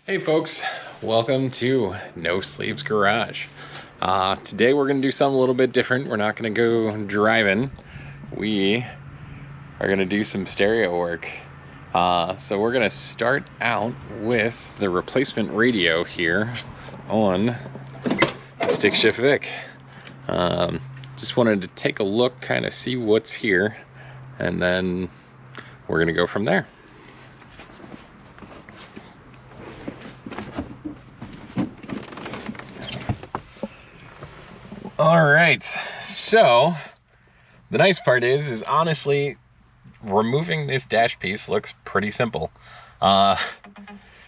Hey folks, welcome to No Sleeves Garage. Today we're going to do something a little bit different. We're not going to go driving. We are going to do some stereo work. So we're going to start out with the replacement radio here on the Stick Vic. Just wanted to take a look, kind of see what's here, and then we're going to go from there. All right, so the nice part is honestly removing this dash piece looks pretty simple.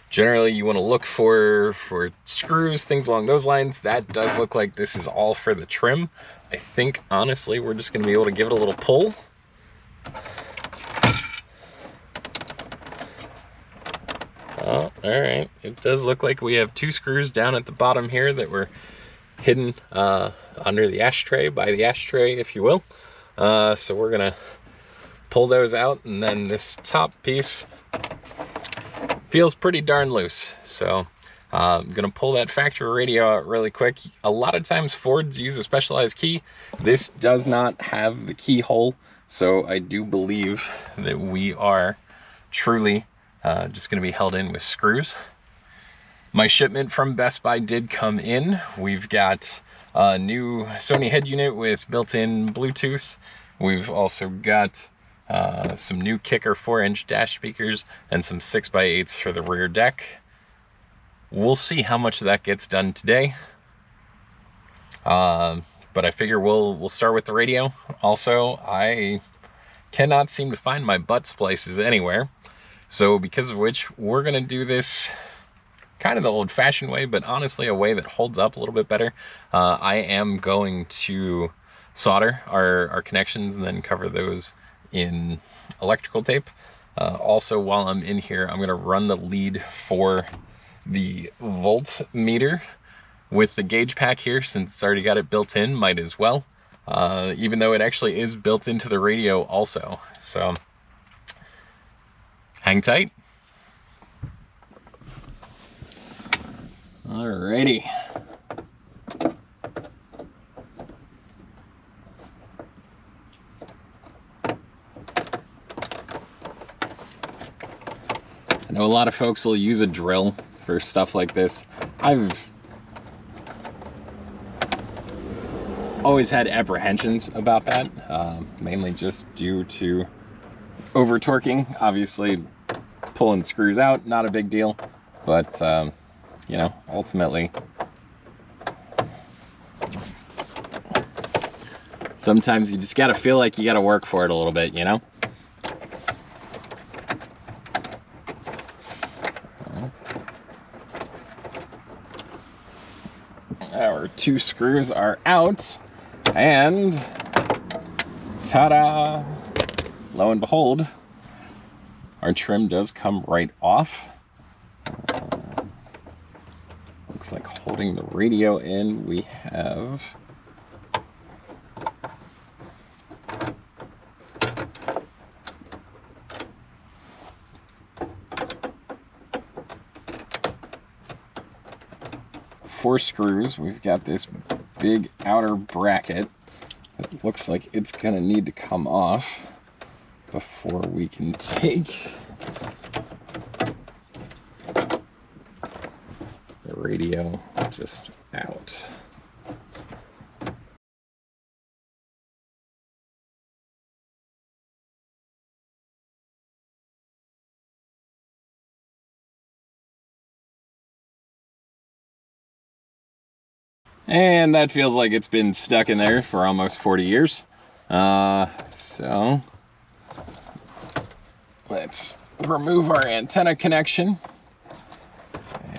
Generally you want to look for screws, things along those lines. That does look like this is all for the trim. I think honestly we're just going to be able to give it a little pull. Oh, all right, it does look like we have two screws down at the bottom here that were hidden under the ashtray, by the ashtray, if you will. So we're gonna pull those out, and then this top piece feels pretty darn loose. So I'm gonna pull that factory radio out really quick. A lot of times Fords use a specialized key. This does not have the keyhole, so I do believe that we are truly just gonna be held in with screws. My shipment from Best Buy did come in. We've got a new Sony Head Unit with built-in Bluetooth. We've also got some new Kicker 4-inch dash speakers and some 6x8s for the rear deck. We'll see how much of that gets done today. But I figure we'll start with the radio. Also, I cannot seem to find my butt splices anywhere. So because of which, we're gonna do this kind of the old-fashioned way, but honestly a way that holds up a little bit better. I am going to solder our connections and then cover those in electrical tape. Also, while I'm in here, I'm going to run the lead for the voltmeter with the gauge pack here, since it's already got it built in. Might as well, even though it actually is built into the radio also. So hang tight. Alrighty. I know a lot of folks will use a drill for stuff like this. I've always had apprehensions about that, mainly just due to over torquing. Obviously, pulling screws out, not a big deal, but you know, ultimately, sometimes you just gotta feel like you gotta work for it a little bit, you know? Our two screws are out, and ta-da! Lo and behold, our trim does come right off. Looks like holding the radio in, we have four screws. We've got this big outer bracket that looks like it's gonna need to come off before we can take the radio just out. And that feels like it's been stuck in there for almost 40 years. So let's remove our antenna connection,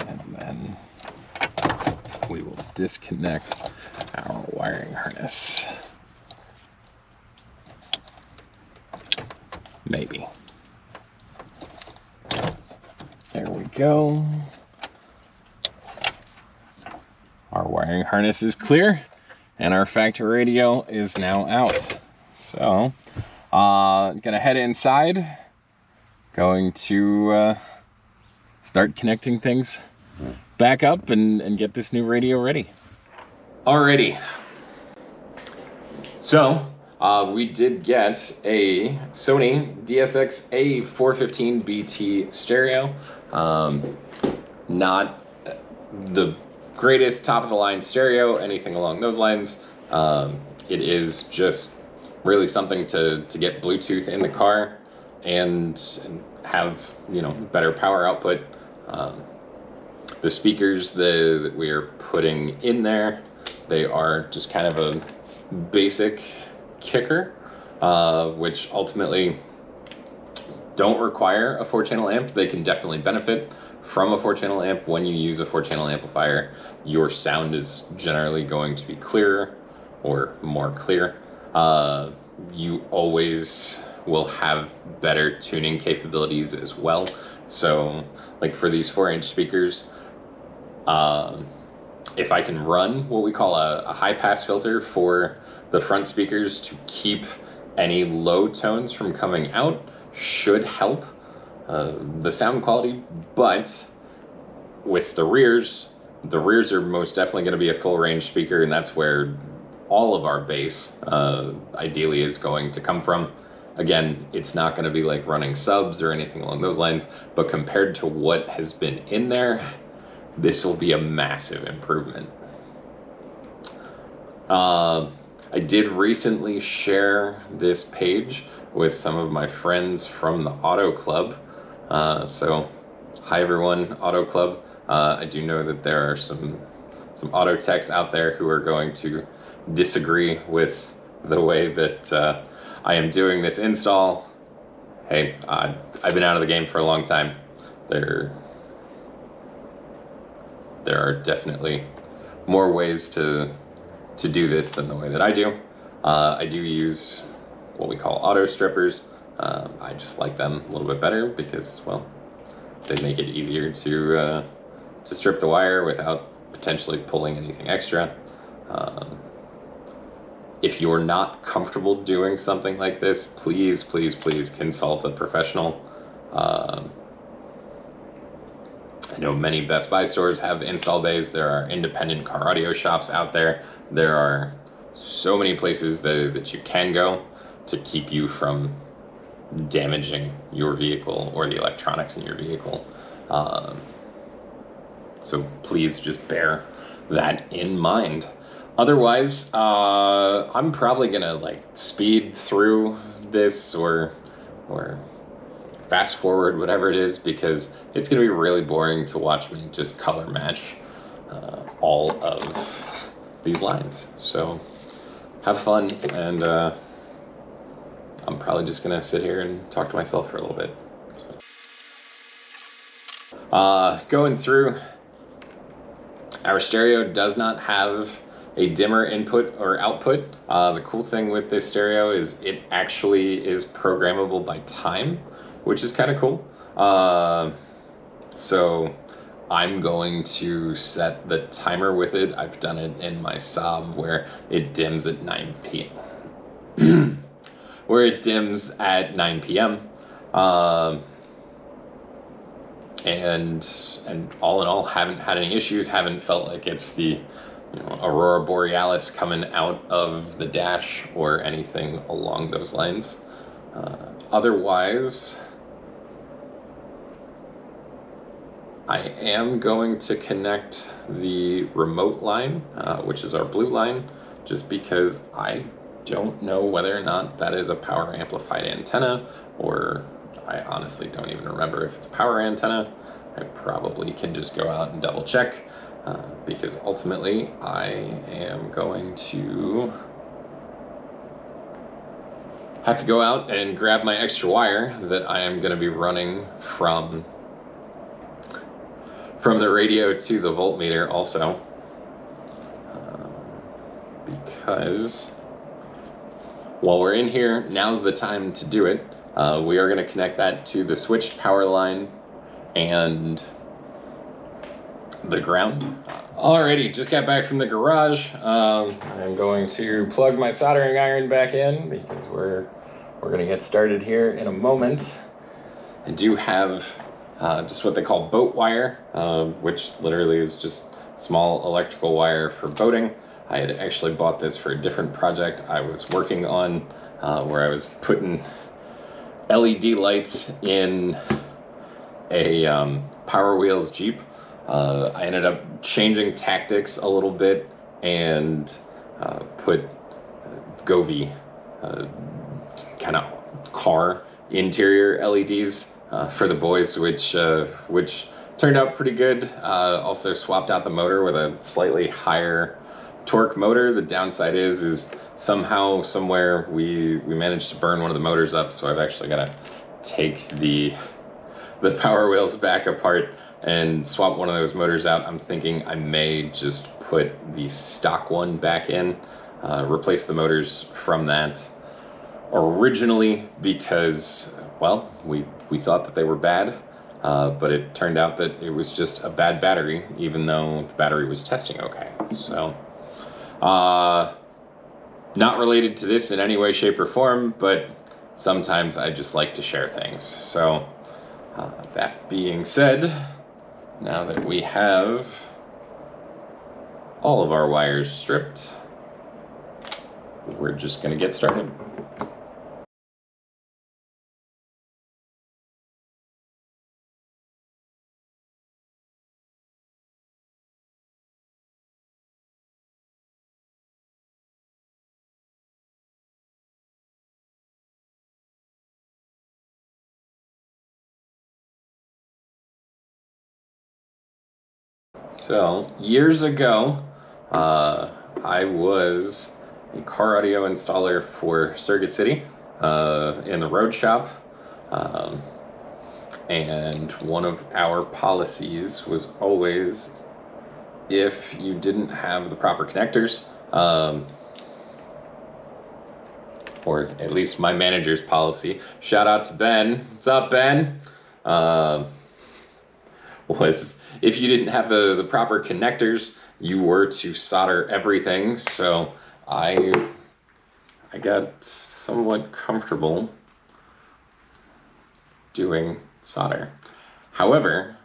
and then we will disconnect our wiring harness. Maybe. There we go. Our wiring harness is clear, and our factory radio is now out. So, gonna head inside, going to start connecting things back up and get this new radio ready. Alrighty. So, we did get a Sony DSX A415BT stereo. Not the greatest top-of-the-line stereo, anything along those lines. It is just really something to get Bluetooth in the car and have, you know, better power output. The speakers that we are putting in there, they are just kind of a basic kicker, which ultimately don't require a 4-channel amp. They can definitely benefit from a 4-channel amp. When you use a 4-channel amplifier, your sound is generally going to be clearer or more clear. You always will have better tuning capabilities as well. So like for these 4-inch speakers, if I can run what we call a high pass filter for the front speakers to keep any low tones from coming out, should help the sound quality. But with the rears are most definitely going to be a full range speaker, and that's where all of our bass ideally is going to come from. Again, it's not going to be like running subs or anything along those lines, but compared to what has been in there, this will be a massive improvement. I did recently share this page with some of my friends from the Auto Club. So, hi everyone, Auto Club. I do know that there are some auto techs out there who are going to disagree with the way that I am doing this install. Hey, I've been out of the game for a long time. There are definitely more ways to do this than the way that I do. I do use what we call auto strippers. I just like them a little bit better because, well, they make it easier to strip the wire without potentially pulling anything extra. If you're not comfortable doing something like this, please, please, please consult a professional. I know many Best Buy stores have install bays. There are independent car audio shops out there. There are so many places that you can go to keep you from damaging your vehicle or the electronics in your vehicle. So please just bear that in mind. Otherwise, I'm probably gonna like speed through this or fast forward, whatever it is, because it's gonna be really boring to watch me just color match all of these lines. So have fun, and I'm probably just gonna sit here and talk to myself for a little bit. Going through, our stereo does not have a dimmer input or output. The cool thing with this stereo is it actually is programmable by time, which is kind of cool. So I'm going to set the timer with it. I've done it in my Saab where it dims at 9 p.m. where it dims at 9 p.m. And all in all, haven't had any issues. Haven't felt like it's the Aurora Borealis coming out of the dash or anything along those lines. Otherwise, I am going to connect the remote line, which is our blue line, just because I don't know whether or not that is a power amplified antenna, or I honestly don't even remember if it's a power antenna. I probably can just go out and double check, because ultimately I am going to have to go out and grab my extra wire that I am going to be running from the radio to the voltmeter also, because while we're in here, now's the time to do it. We are going to connect that to the switched power line and the ground. Alrighty, just got back from the garage. I'm going to plug my soldering iron back in because we're going to get started here in a moment. I do have just what they call boat wire, which literally is just small electrical wire for boating. I had actually bought this for a different project I was working on, where I was putting LED lights in a Power Wheels Jeep. I ended up changing tactics a little bit and put Govee kind of car interior LEDs for the boys, which turned out pretty good. Also swapped out the motor with a slightly higher torque motor. The downside is somehow, somewhere, we managed to burn one of the motors up, so I've actually got to take the Power Wheels back apart and swap one of those motors out. I'm thinking I may just put the stock one back in, replace the motors from that originally, because, well, we thought that they were bad, but it turned out that it was just a bad battery, even though the battery was testing okay. So not related to this in any way, shape, or form, but sometimes I just like to share things. So that being said, now that we have all of our wires stripped, we're just going to get started. So, years ago, I was a car audio installer for Circuit City in the road shop. And one of our policies was always, if you didn't have the proper connectors, or at least my manager's policy, shout out to Ben, what's up, Ben? Was if you didn't have the proper connectors, you were to solder everything. So I got somewhat comfortable doing solder. However,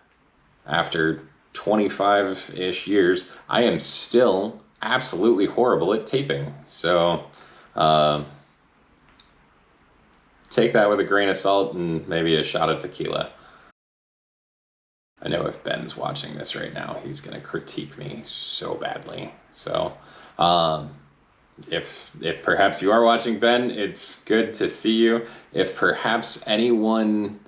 after 25-ish years, I am still absolutely horrible at taping. So take that with a grain of salt and maybe a shot of tequila. I know if Ben's watching this right now, he's going to critique me so badly. So if perhaps you are watching, Ben, it's good to see you. If perhaps anyone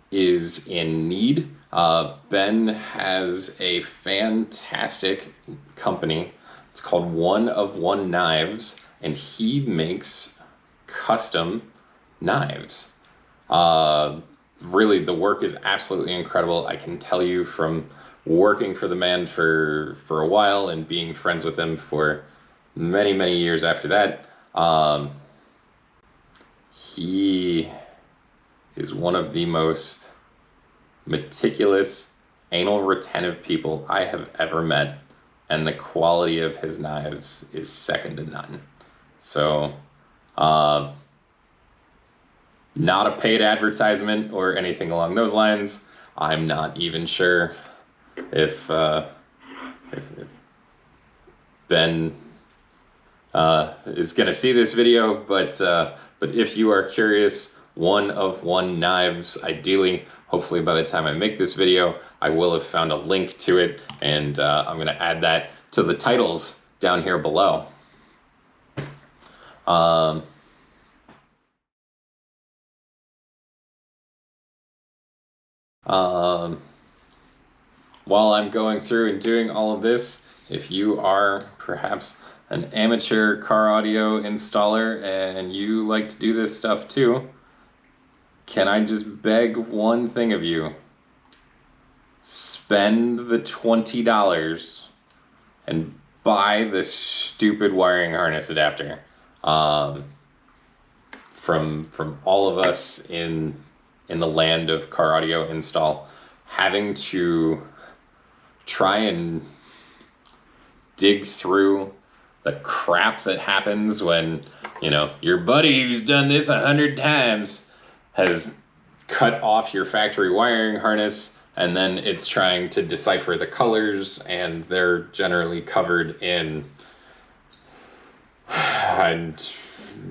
is in need, Ben has a fantastic company. It's called One of One Knives, and he makes custom knives. Really, the work is absolutely incredible. I can tell you from working for the man for a while and being friends with him for many, many years after that, he is one of the most meticulous, anal retentive people I have ever met, and the quality of his knives is second to none. So, not a paid advertisement or anything along those lines. I'm not even sure if Ben is gonna see this video, but if you are curious, One of One Knives, ideally, hopefully by the time I make this video, I will have found a link to it, and I'm gonna add that to the titles down here below. While I'm going through and doing all of this, if you are perhaps an amateur car audio installer and you like to do this stuff too, can I just beg one thing of you? Spend the $20 and buy this stupid wiring harness adapter. From all of us in the land of car audio install, having to try and dig through the crap that happens when, you know, your buddy who's done this 100 times has cut off your factory wiring harness and then it's trying to decipher the colors, and they're generally covered in and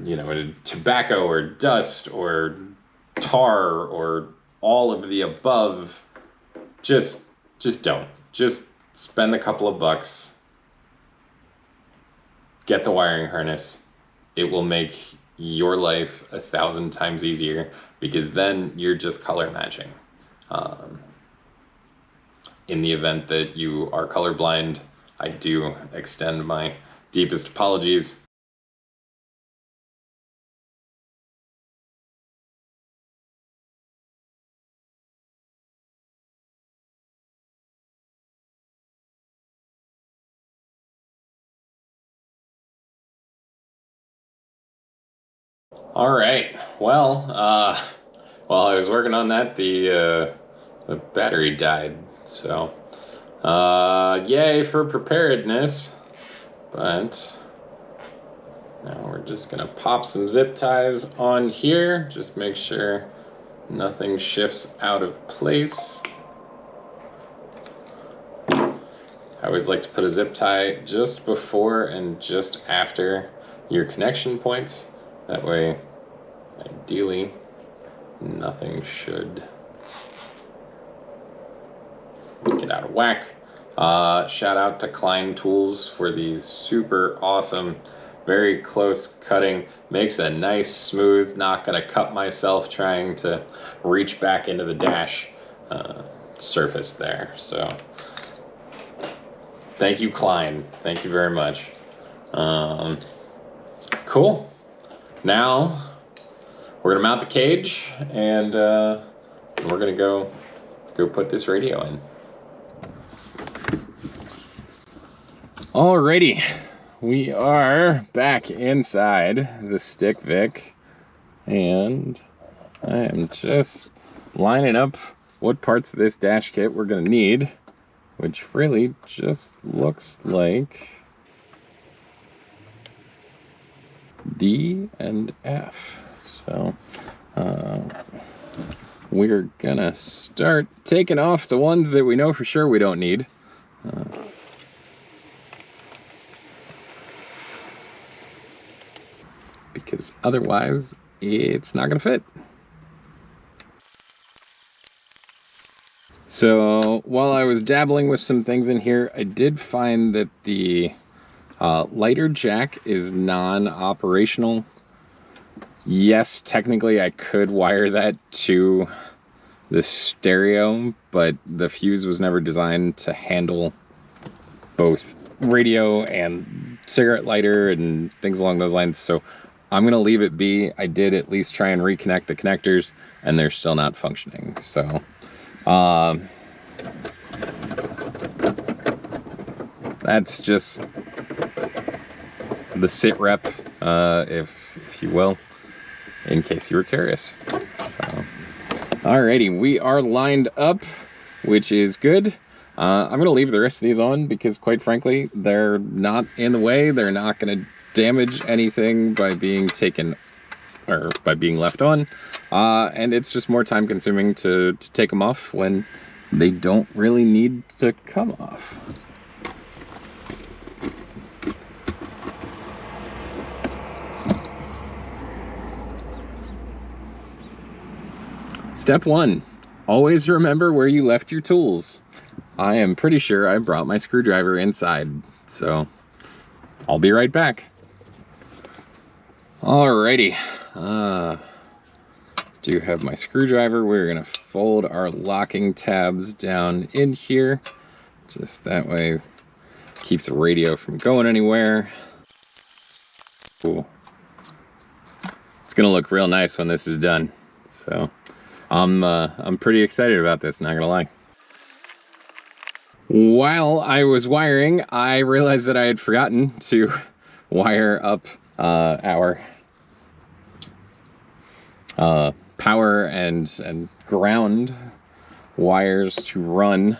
you know, tobacco or dust or tar or all of the above. Just don't. Just spend a couple of bucks, get the wiring harness. It will make your life 1,000 times easier, because then you're just color matching. In the event that you are colorblind, I do extend my deepest apologies. All right, well, while I was working on that, the battery died, so yay for preparedness. But now we're just gonna pop some zip ties on here, just make sure nothing shifts out of place. I always like to put a zip tie just before and just after your connection points. That way, ideally, nothing should get out of whack. Shout out to Klein Tools for these super awesome, very close cutting. Makes a nice smooth, not gonna cut myself trying to reach back into the dash surface there. So thank you, Klein. Thank you very much. Cool. Now we're gonna mount the cage, and we're gonna go put this radio in. Alrighty, we are back inside the Stick Vic, and I am just lining up what parts of this dash kit we're gonna need, which really just looks like D and F. So we're gonna start taking off the ones that we know for sure we don't need. Because otherwise it's not gonna fit. So while I was dabbling with some things in here, I did find that the lighter jack is non-operational. Yes, technically I could wire that to the stereo, but the fuse was never designed to handle both radio and cigarette lighter and things along those lines. So I'm gonna leave it be. I did at least try and reconnect the connectors, and they're still not functioning. So that's just the sit rep, if you will, in case you were curious. Alrighty, we are lined up, which is good. I'm gonna leave the rest of these on because, quite frankly, they're not in the way. They're not gonna damage anything by being taken or by being left on, and it's just more time consuming to take them off when they don't really need to come off. Step 1, always remember where you left your tools. I am pretty sure I brought my screwdriver inside, so I'll be right back. Alrighty, do have my screwdriver. We're gonna fold our locking tabs down in here, just that way, keep the radio from going anywhere. Cool. It's gonna look real nice when this is done, so I'm pretty excited about this, not gonna lie. While I was wiring, I realized that I had forgotten to wire up our power and ground wires to run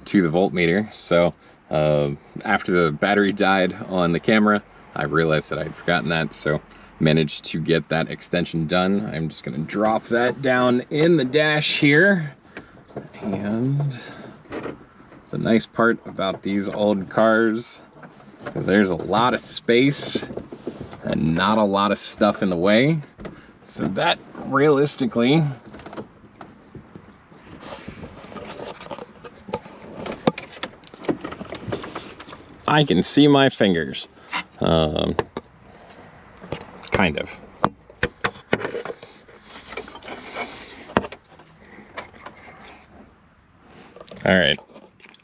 to the voltmeter. So after the battery died on the camera, I realized that I had forgotten that, so managed to get that extension done. I'm just gonna drop that down in the dash here. And the nice part about these old cars is there's a lot of space and not a lot of stuff in the way. So that realistically I can see my fingers. Kind of. All right,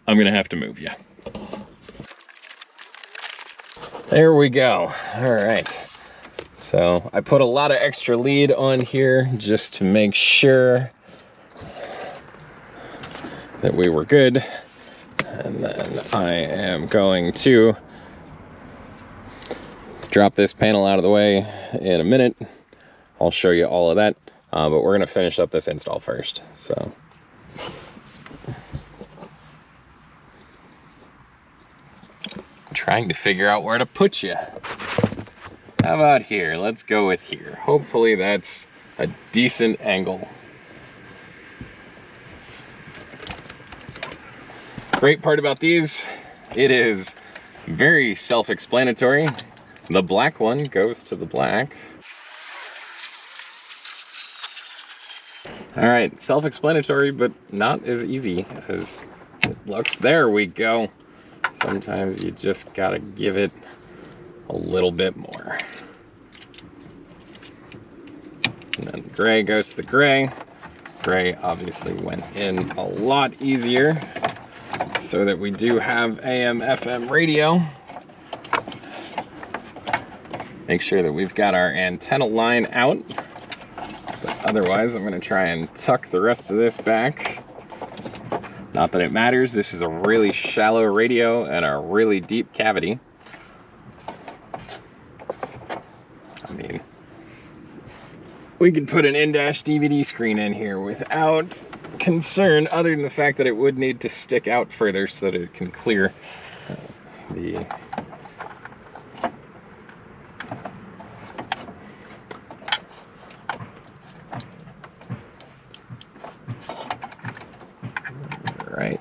I'm gonna have to move you. There we go. All right. So I put a lot of extra lead on here just to make sure that we were good. And then I am going to drop this panel out of the way in a minute. I'll show you all of that, but we're gonna finish up this install first. So. Trying to figure out where to put you. How about here? Let's go with here. Hopefully that's a decent angle. Great part about these, it is very self-explanatory. The black one goes to the black. All right, self-explanatory, but not as easy as it looks. There we go. Sometimes you just gotta give it a little bit more. And then gray goes to the gray. Gray obviously went in a lot easier so that we do have AM, FM radio. Make sure that we've got our antenna line out. But otherwise, I'm gonna try and tuck the rest of this back. Not that it matters, this is a really shallow radio and a really deep cavity. I mean, we could put an in-dash DVD screen in here without concern, other than the fact that it would need to stick out further so that it can clear the right.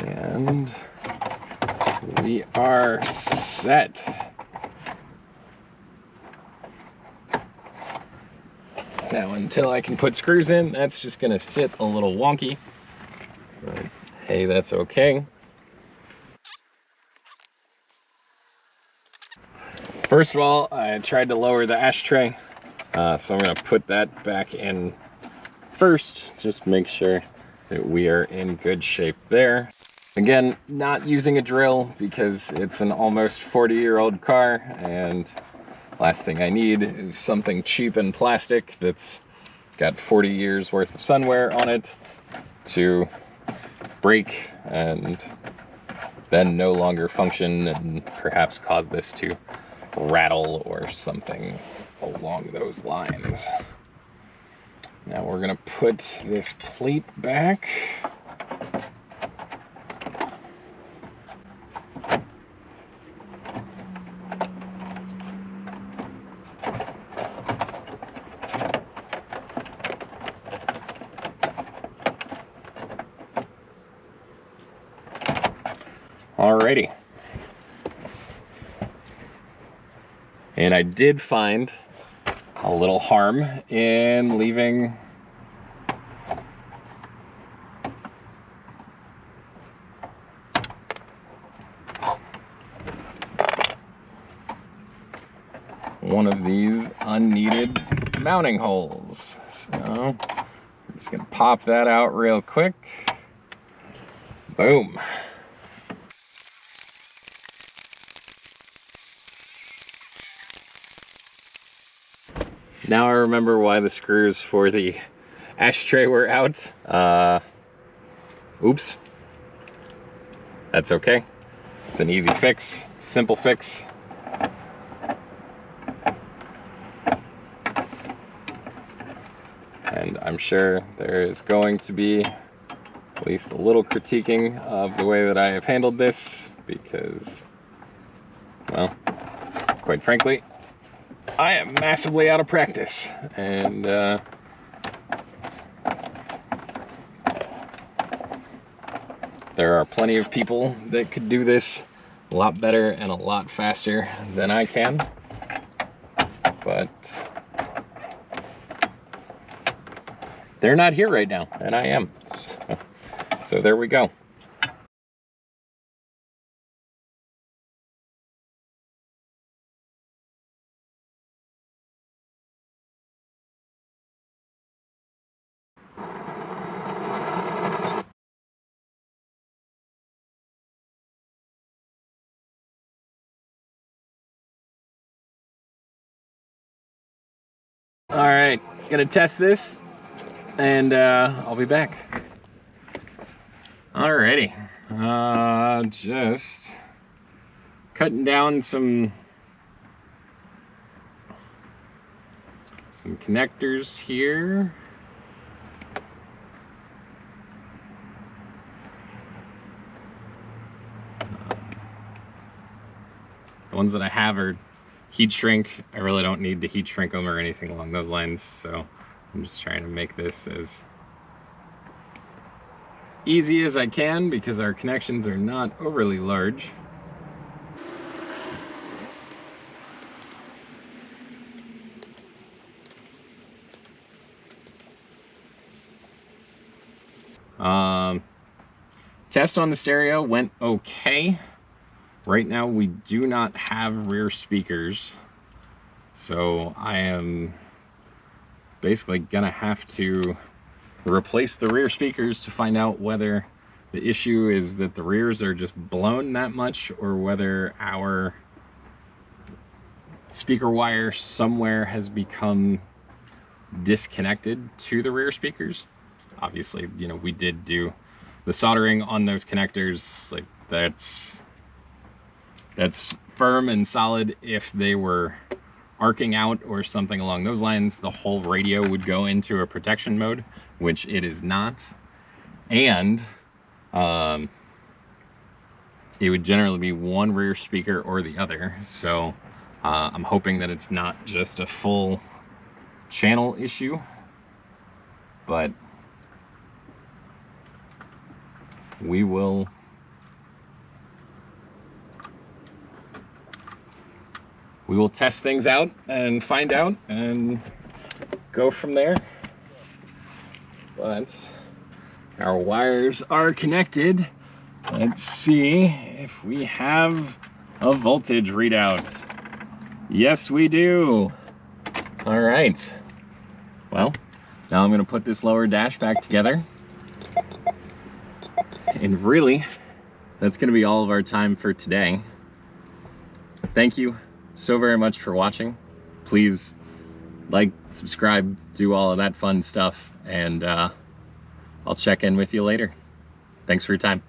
And we are set. Now, until I can put screws in, that's just gonna sit a little wonky. But hey, that's okay. First of all, I tried to lower the ashtray, so I'm gonna put that back in first, just make sure that we are in good shape there. Again, not using a drill because it's an almost 40-year-old car, and last thing I need is something cheap and plastic that's got 40 years worth of sunwear on it to break and then no longer function and perhaps cause this to rattle or something along those lines. Now we're gonna put this plate back. Alrighty. And I did find a little harm in leaving one of these unneeded mounting holes. So I'm just gonna pop that out real quick. Boom. Now I remember why the screws for the ashtray were out. Oops. That's okay. It's an easy fix, simple fix. And I'm sure there is going to be at least a little critiquing of the way that I have handled this because, well, quite frankly, I am massively out of practice, and There are plenty of people that could do this a lot better and a lot faster than I can, but they're not here right now, and I am. So there we go. All right, gonna test this, and I'll be back. Alrighty, just cutting down some connectors here. The ones that I have are heat shrink. I really don't need to heat shrink them or anything along those lines, so I'm just trying to make this as easy as I can because our connections are not overly large. Test on the stereo went okay. Right now we do not have rear speakers, so I am basically gonna have to replace the rear speakers to find out whether the issue is that the rears are just blown that much or whether our speaker wire somewhere has become disconnected to the rear speakers. Obviously, you know, we did do the soldering on those connectors, like that's firm and solid. If they were arcing out or something along those lines, the whole radio would go into a protection mode, which it is not. And it would generally be one rear speaker or the other. So I'm hoping that it's not just a full channel issue, but we will test things out and find out and go from there. But our wires are connected. Let's see if we have a voltage readout. Yes, we do. All right. Well, now I'm gonna put this lower dash back together. And really, that's gonna be all of our time for today. Thank you so very much for watching. Please like, subscribe, do all of that fun stuff, and I'll check in with you later. Thanks for your time.